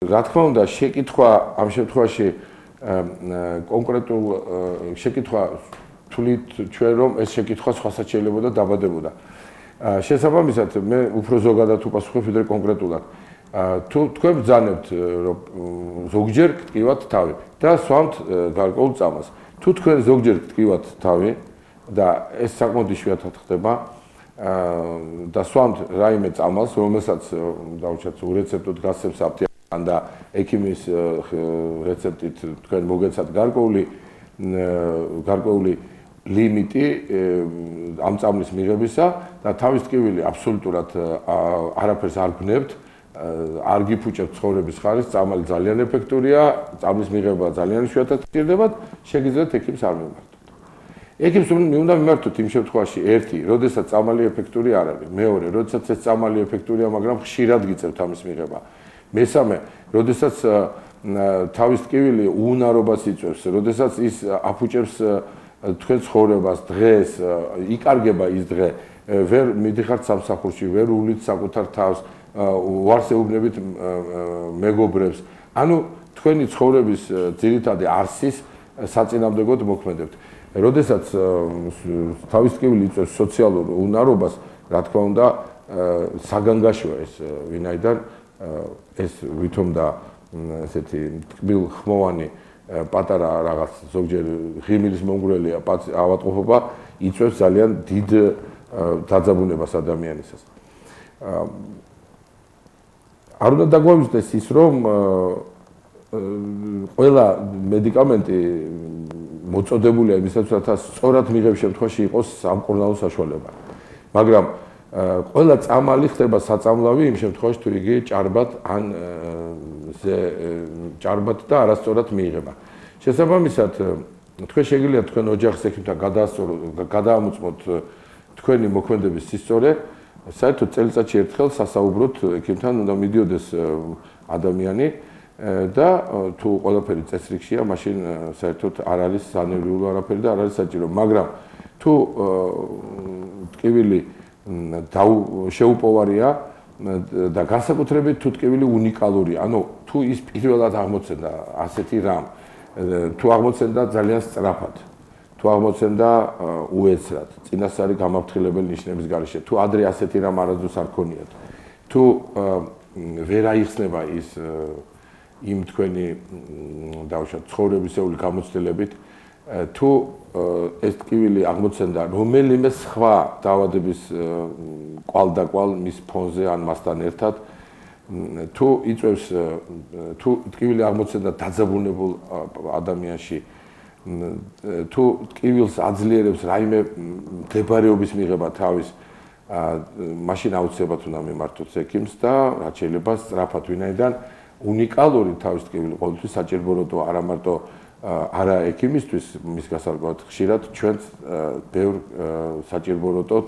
რა თქმა უნდა, შეკითხვა ამ შემთხვევაში კონკრეტულ შეკითხვა თulit ჩვენ რომ ეს შეკითხვა სხვასაც შეიძლება და დაბადებოდა. შესაბამისად, მე უფრო ზოგადად უპასუხებ ვიდრე კონკრეტულად. თუ თქვენ ბრძანებთ რომ ზოგჯერ გტკივათ თავი და სვამთ გარკვეულ წამას. თუ თქვენ ზოგჯერ გტკივათ თავი და ეს საკმაოდ იშვიათად ხდება და სვამთ რაიმე წამალს, რომელსაც დავუჩათ ურეცეპტოდ გასცემს აფთიაქი და ექიმის რეცეპტით თქვენ მოგეცათ გარკვეული ლიმიტი ამ წამლის მიღებისა და თავის ტკივილი აბსოლუტურად არაფერს არ გვნებთ, არ გიფუჭებთ ცხოვრების ხარისხს, წამალი ძალიან ეფექტურია, წამლის მიღება ძალიან იშვიათად ხდება, შეგიძლიათ ექიმს არ მიმართოთ. ექიმს უნდა მიმართოთ იმ შემთხვევაში ერთი, როდესაც წამალი ეფექტური არ არის, მეორე, როდესაც ეს წამალი ეფექტურია, მაგრამ ხშირად გიწევთ ამის მიღება. მესამე, როდესაც თავის ტკივილი უუნარობას იწვევს, როდესაც ის აფუჭებს თქვენ ცხოვრებას, დღეს, იკარგება ის დღე, ვერ მიდიხართ სამსახურში, ვერ უვლით საკუთარ თავს, უარს ეუბნებით მეგობრებს. ანუ თქვენი ცხოვრების ძირითადი არსის საწინააღმდეგოდ მოქმედებთ. როდესაც თავის ტკივილი იწვევს სოციალურ უნარობას, რა თქმა უნდა, საგანგაშოა ეს, ვინაიდან ეს ვითომ და ესეთი ტკბილხმოვანი პატარა რაღაც ზოგჯერ ღიმილის მომგვრელია ავადმყოფობა იწვევს ძალიან დიდ დაძაბუნებას ადამიანისას. არ უნდა დაგვაგვიზდეს ის, რომ ყველა მედიკამენტი მოწოდებულია იმისათვის, რათა სწორად მიღების შემთხვევაში იყოს სამკურნალო საშუალება. მაგრამ ყველა წამალი ხდება საწამლავი იმ შემთხვევაში, თუ იგი ჭარბად ან ჭარბად და არასწორად მიიღება. შესაბამისად, თქვენ შეგიძლიათ თქვენ ოჯახის ექიმთან გადაამოწმოთ თქვენი მოქმედების სისწორე, საერთოდ წელიწადში ერთხელ სასაუბროთ ექიმთან, უნდა მიდიოდეს ადამიანი და თუ ყველაფერი წესრიგშია, მაშინ საერთოდ არ არის სანერვიულო არაფერი და არ არის საჭირო. მაგრამ თუ ტკივილი შეუპოვარია და განსაკუთრებით თუ ტკივილი უნიკალურია, ანუ თუ ის პირველად აღმოცენდა ასეთი რამ, თუ აღმოცენდა ძალიან სწრაფად, თუ აღმოცენდა უეცრად, წინასწარი გამაფრთხილებელი ნიშნების გარეშე, თუ ადრე ასეთი რამ არასდროს არ ქონიათ, თუ ვერ აიხსნება ის იმ თქვენი დავუშვათ ცხოვრებისეული გამოცდილებით, თუ ეს ტკივილი აღმოცენდა რომელიმე სხვა დაავადების კვალდაკვალ მის ფონზე ან მასთან ერთად, თუ იწვევს თუ ტკივილი აღმოცენდა დაძაბუნებულ ადამიანში, თუ ტკივილს აძლიერებს რაიმე მდებარეობის მიღება თავის, მაშინ აუცილებლად უნდა მიმართოთ ექიმს და რაც შეიძლება სწრაფად, ვინაიდან უნიკალური თავის ტკივილი ყოველთვის საჭიროა არა მარტო არა ექიმისთვის მის გასარკვევად ხშირად ჩვენც ბევრ საჭიროა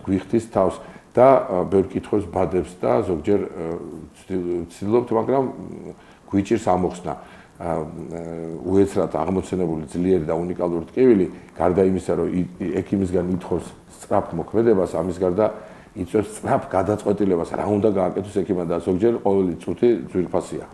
გვიხდის თავს და ბევრ კითხვებს ბადებს და ზოგჯერ ვცდილობთ, მაგრამ გვიჭირს ამოხსნა უეცრად აღმოცენებული ძლიერი და უნიკალური ტკივილი, გარდა იმისა, რომ ექიმისგან ითხოვს სწრაფ მოქმედებას, ამის გარდა იწვევს სწრაფ გადაწყვეტილებას, რა უნდა გააკეთოს ექიმმა და ზოგჯერ ყოველი წუთი ძვირფასია.